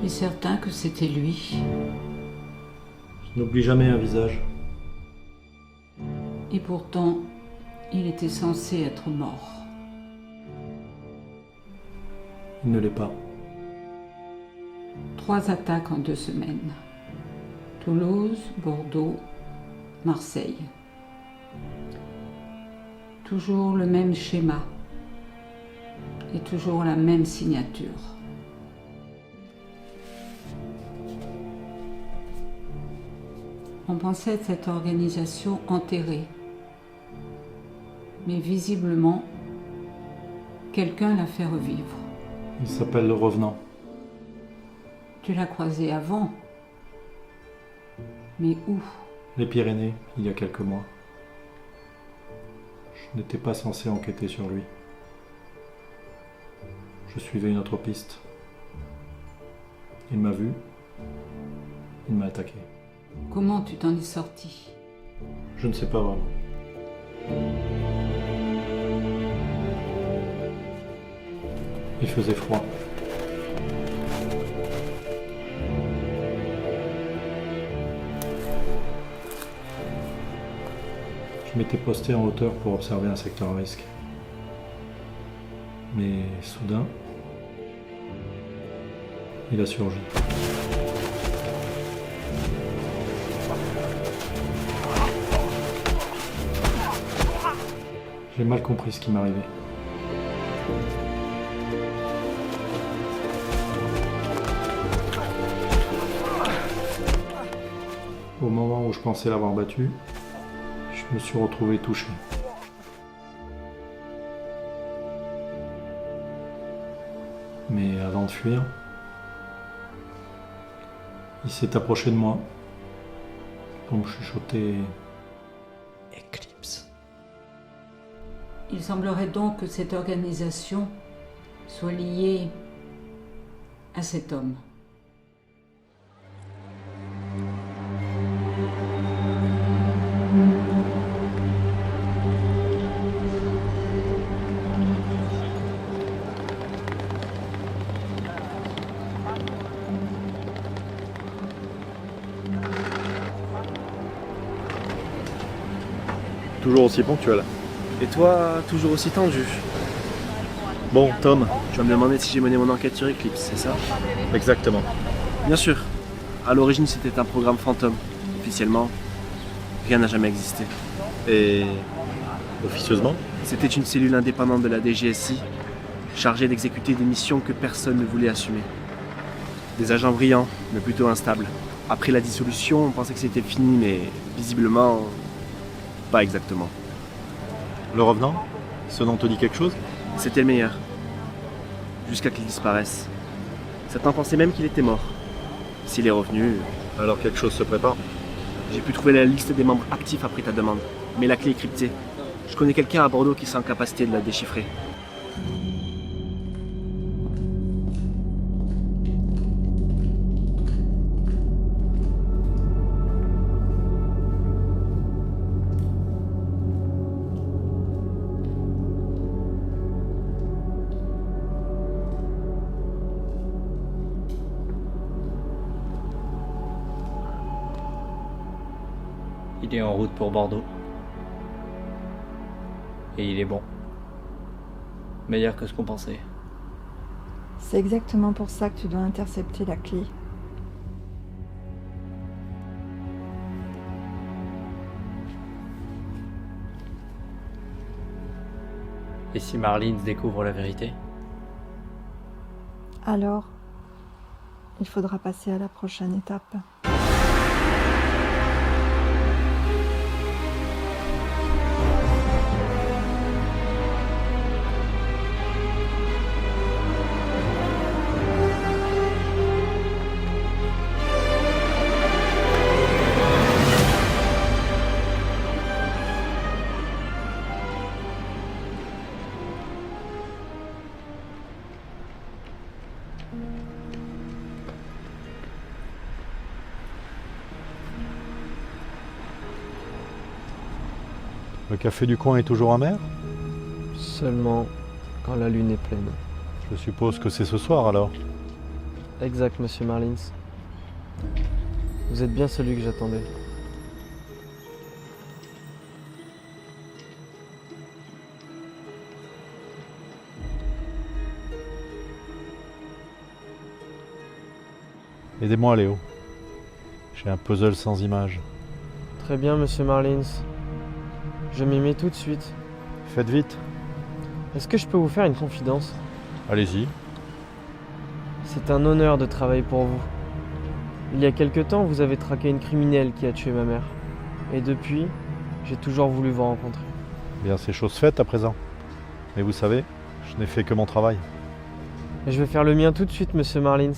Es certain que c'était lui? Je n'oublie jamais un visage. Et pourtant, il était censé être mort. Il ne l'est pas. 3 attaques en 2 semaines. Toulouse, Bordeaux, Marseille. Toujours le même schéma. Et toujours la même signature. On pensait cette organisation enterrée. Mais visiblement, quelqu'un l'a fait revivre. Il s'appelle le Revenant. Tu l'as croisé avant. Mais où? Les Pyrénées, il y a quelques mois. Je n'étais pas censé enquêter sur lui. Je suivais une autre piste. Il m'a vu. Il m'a attaqué. Comment tu t'en es sorti? Je ne sais pas vraiment. Il faisait froid. Je m'étais posté en hauteur pour observer un secteur à risque. Mais soudain, il a surgi. J'ai mal compris ce qui m'arrivait. Au moment où je pensais l'avoir battu, je me suis retrouvé touché. Mais avant de fuir, il s'est approché de moi pour me chuchoter Eclipse. Il semblerait donc que cette organisation soit liée à cet homme. Toujours aussi ponctuel. Et toi, toujours aussi tendu. Bon, Tom. Tu vas me demander si j'ai mené mon enquête sur Eclipse, c'est ça? Exactement. Bien sûr. À l'origine, c'était un programme fantôme. Officiellement, rien n'a jamais existé. Et officieusement? C'était une cellule indépendante de la DGSI, chargée d'exécuter des missions que personne ne voulait assumer. Des agents brillants, mais plutôt instables. Après la dissolution, on pensait que c'était fini, mais visiblement, pas exactement. Le Revenant? Ce nom te dit quelque chose? C'était le meilleur. Jusqu'à qu'il disparaisse. Certains pensaient même qu'il était mort. S'il est revenu, Alors quelque chose se prépare? j'ai pu trouver la liste des membres actifs après ta demande. Mais la clé est cryptée. Je connais quelqu'un à Bordeaux qui serait en capacité de la déchiffrer. Il est en route pour Bordeaux. Et il est bon. Meilleur que ce qu'on pensait. C'est exactement pour ça que tu dois intercepter la clé. Et si Marlene découvre la vérité? Alors, il faudra passer à la prochaine étape. Le café du coin est toujours amer? Seulement quand la lune est pleine. Je suppose que c'est ce soir alors. Exact, monsieur Marlins. Vous êtes bien celui que j'attendais. Aidez-moi, Léo. J'ai un puzzle sans image. Très bien, monsieur Marlins. Je m'y mets tout de suite. Faites vite. Est-ce que je peux vous faire une confidence? Allez-y. C'est un honneur de travailler pour vous. Il y a quelque temps, vous avez traqué une criminelle qui a tué ma mère. Et depuis, j'ai toujours voulu vous rencontrer. Bien, c'est chose faite à présent. Mais vous savez, je n'ai fait que mon travail. Et je vais faire le mien tout de suite, monsieur Marlins.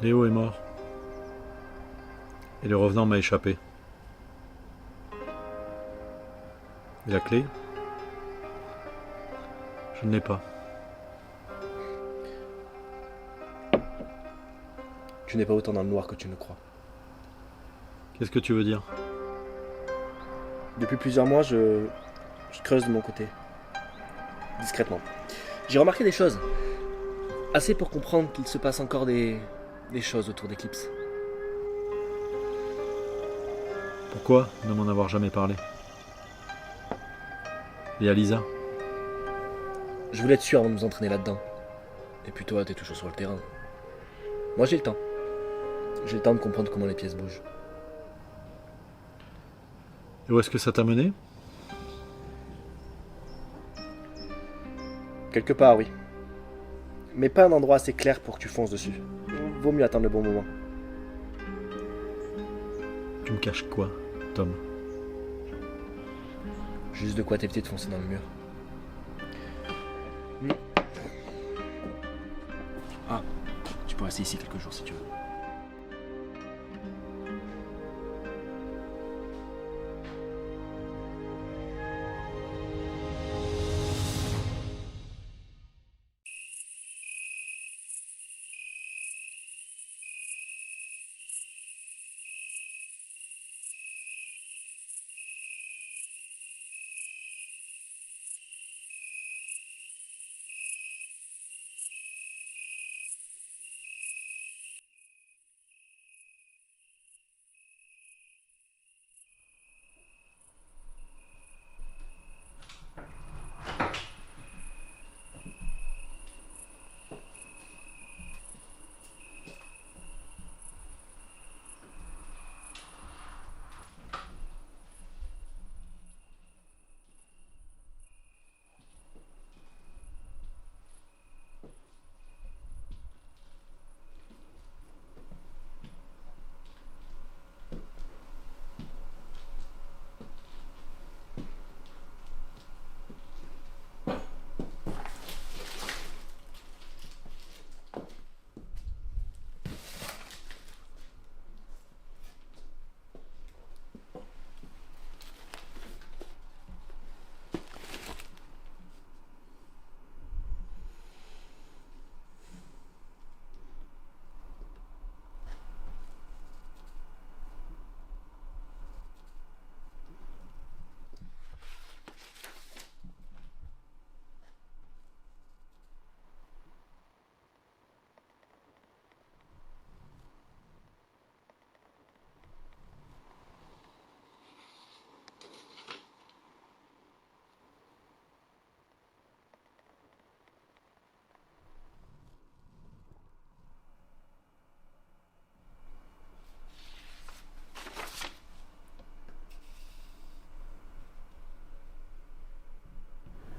Léo est mort. Et le revenant m'a échappé. Et la clé? Je ne l'ai pas. Tu n'es pas autant dans le noir que tu ne crois. Qu'est-ce que tu veux dire? Depuis plusieurs mois, je creuse de mon côté. Discrètement. J'ai remarqué des choses. Assez pour comprendre qu'il se passe encore des choses autour d'Eclipse. Pourquoi ne m'en avoir jamais parlé? Et à Lisa? Je voulais être sûr avant de nous entraîner là-dedans. Et puis toi, t'es toujours sur le terrain. Moi, j'ai le temps. J'ai le temps de comprendre comment les pièces bougent. Et où est-ce que ça t'a mené? Quelque part, oui. Mais pas un endroit assez clair pour que tu fonces dessus. Vaut mieux attendre le bon moment. Tu me caches quoi? Tom. Juste de quoi t'éviter de foncer dans le mur. Ah, tu peux rester ici quelques jours si tu veux.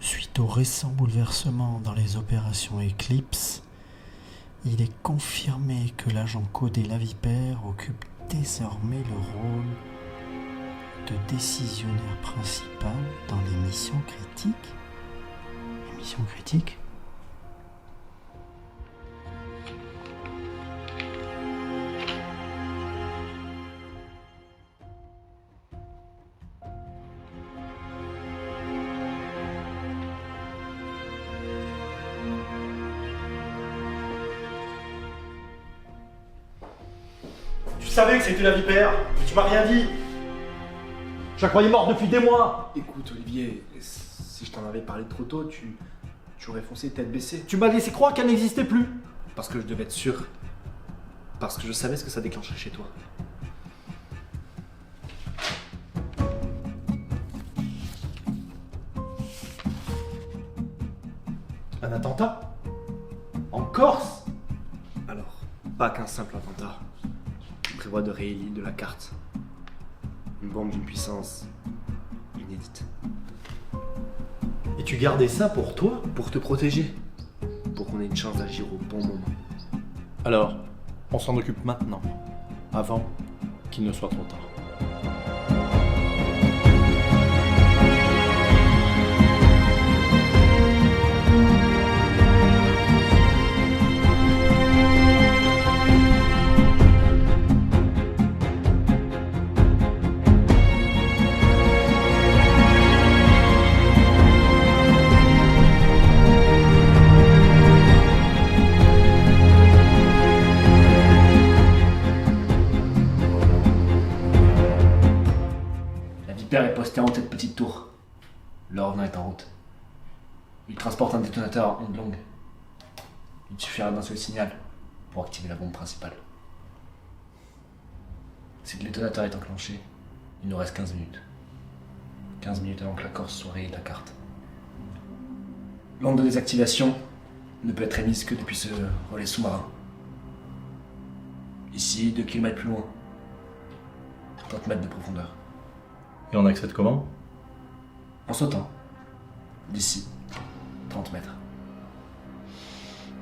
Suite aux récents bouleversements dans les opérations Eclipse, il est confirmé que l'agent codé Lavipère occupe désormais le rôle de décisionnaire principal dans les missions critiques. Les missions critiques ? Tu savais que c'était la vipère, mais tu m'as rien dit. Je la croyais morte depuis des mois. Écoute Olivier, si je t'en avais parlé trop tôt, tu aurais foncé tête baissée. Tu m'as laissé croire qu'elle n'existait plus. Parce que je devais être sûr. Parce que je savais ce que ça déclencherait chez toi. Un attentat ? En Corse ? Alors, pas qu'un simple attentat. Je prévois de rayer l'île de la carte. Une bombe d'une puissance inédite. Et tu gardais ça pour toi ? Pour te protéger. Pour qu'on ait une chance d'agir au bon moment. Alors, on s'en occupe maintenant, avant qu'il ne soit trop tard. Père est posté en haut de cette petite tour. Le revenant est en route. Il transporte un détonateur à onde longue. Il suffira d'un seul signal pour activer la bombe principale. Si le détonateur est enclenché, il nous reste 15 minutes. 15 minutes avant que la Corse soit rayée de la carte. L'onde de désactivation ne peut être émise que depuis ce relais sous-marin. Ici, 2 km plus loin. 30 mètres de profondeur. Et on accède comment ? En sautant. D'ici, 30 mètres.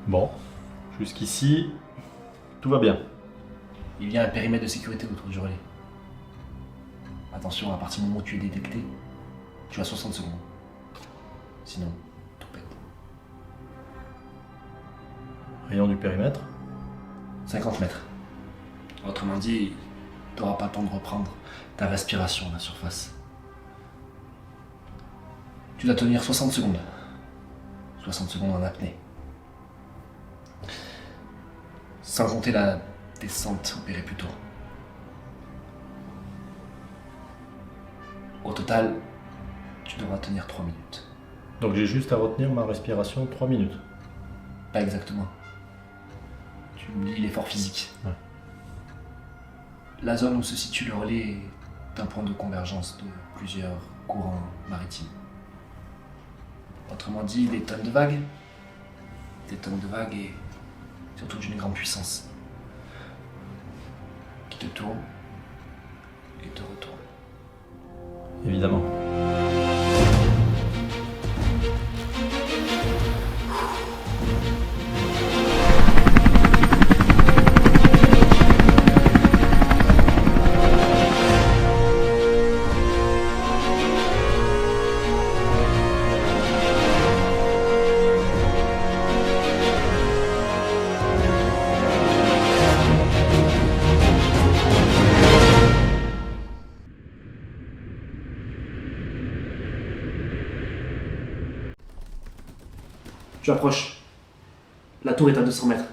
Bon, jusqu'ici, tout va bien. Il y a un périmètre de sécurité autour du relais. Attention, à partir du moment où tu es détecté, tu as 60 secondes. Sinon, tout pète. Rayon du périmètre. 50 mètres. Autrement dit, tu n'auras pas le temps de reprendre ta respiration à la surface. Tu dois tenir 60 secondes. 60 secondes en apnée. Sans compter la descente opérée plus tôt. Au total, tu devras tenir 3 minutes. Donc j'ai juste à retenir ma respiration 3 minutes. Pas exactement. Tu oublies l'effort physique. Ouais. La zone où se situe le relais est un point de convergence de plusieurs courants maritimes. Autrement dit, des tonnes de vagues et surtout d'une grande puissance qui te tourne et te retourne. Évidemment. Tu approches. La tour est à 200 mètres.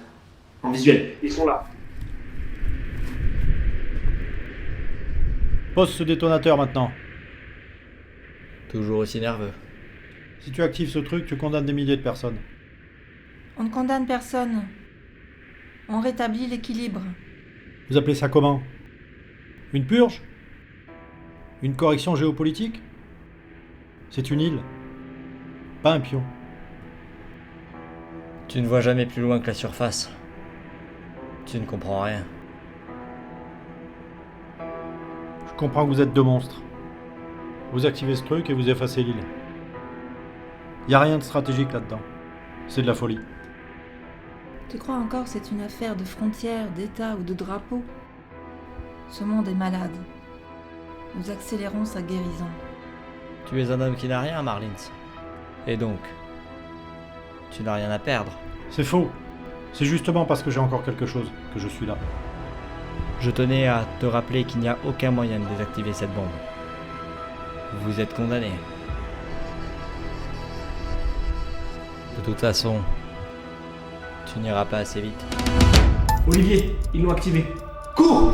En visuel. Ils sont là. Pose ce détonateur maintenant. Toujours aussi nerveux. Si tu actives ce truc, tu condamnes des milliers de personnes. On ne condamne personne. On rétablit l'équilibre. Vous appelez ça comment? Une purge? Une correction géopolitique? C'est une île, pas un pion. Tu ne vois jamais plus loin que la surface. Tu ne comprends rien. Je comprends que vous êtes deux monstres. Vous activez ce truc et vous effacez l'île. Y a rien de stratégique là-dedans. C'est de la folie. Tu crois encore que c'est une affaire de frontières, d'État ou de drapeau? Ce monde est malade. Nous accélérons sa guérison. Tu es un homme qui n'a rien, Marlins. Et donc, tu n'as rien à perdre. C'est faux. C'est justement parce que j'ai encore quelque chose que je suis là. Je tenais à te rappeler qu'il n'y a aucun moyen de désactiver cette bombe. Vous êtes condamné. De toute façon, tu n'iras pas assez vite. Olivier, ils l'ont activé. Cours!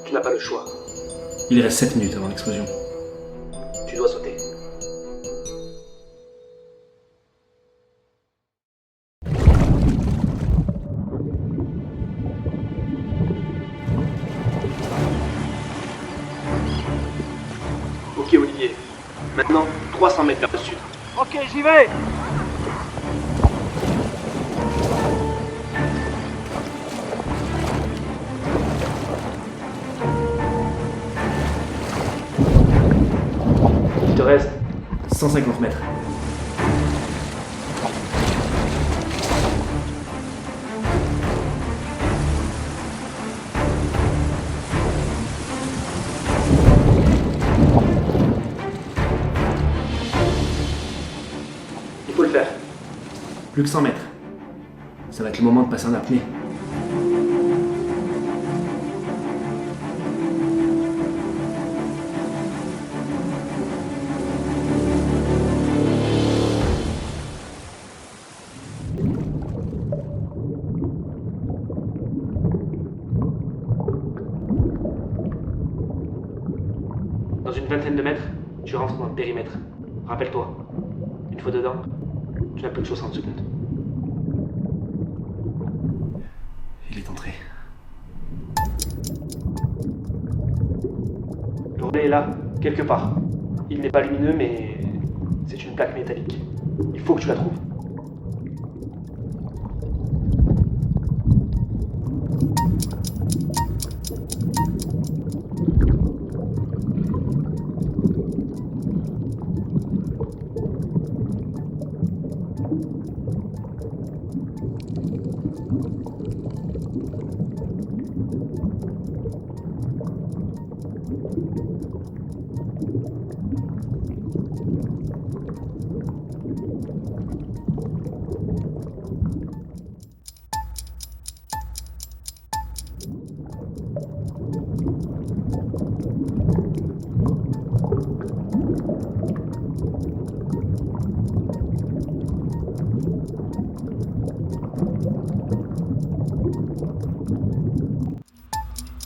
Tu n'as pas le choix. Il reste 7 minutes avant l'explosion. Tu dois sauter. Ok Olivier. Maintenant, 300 mètres vers le sud. Ok, j'y vais. Il te reste 150 mètres. Il faut le faire. Plus que 100 mètres. Ça va être le moment de passer en apnée. Dans une vingtaine de mètres, tu rentres dans le périmètre. Rappelle-toi, une fois dedans, tu n'as plus que 60 secondes. Il est entré. Le relais est là, quelque part. Il n'est pas lumineux, mais c'est une plaque métallique. Il faut que tu la trouves.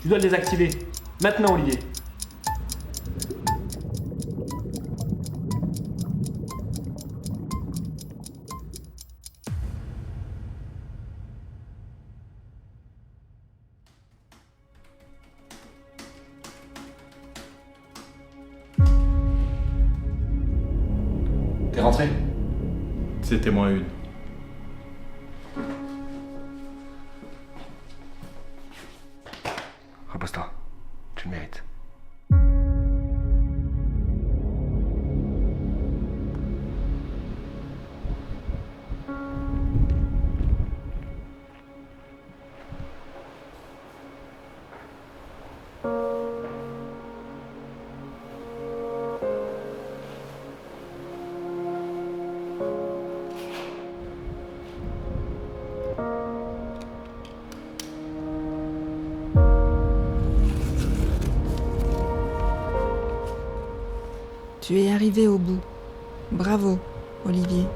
Tu dois le désactiver. Maintenant, Olivier. T'es rentré? C'était moins une. Repose-toi. Tu le mérites. Tu es arrivé au bout. Bravo, Olivier.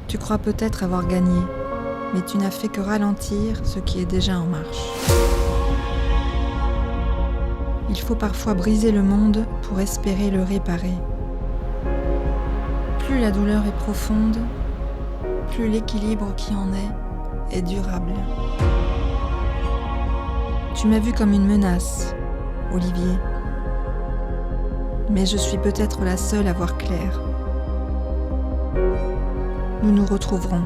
Tu crois peut-être avoir gagné, mais tu n'as fait que ralentir ce qui est déjà en marche. Il faut parfois briser le monde pour espérer le réparer. Plus la douleur est profonde, plus l'équilibre qui en est durable. Tu m'as vu comme une menace, Olivier. Mais je suis peut-être la seule à voir clair. Nous nous retrouverons.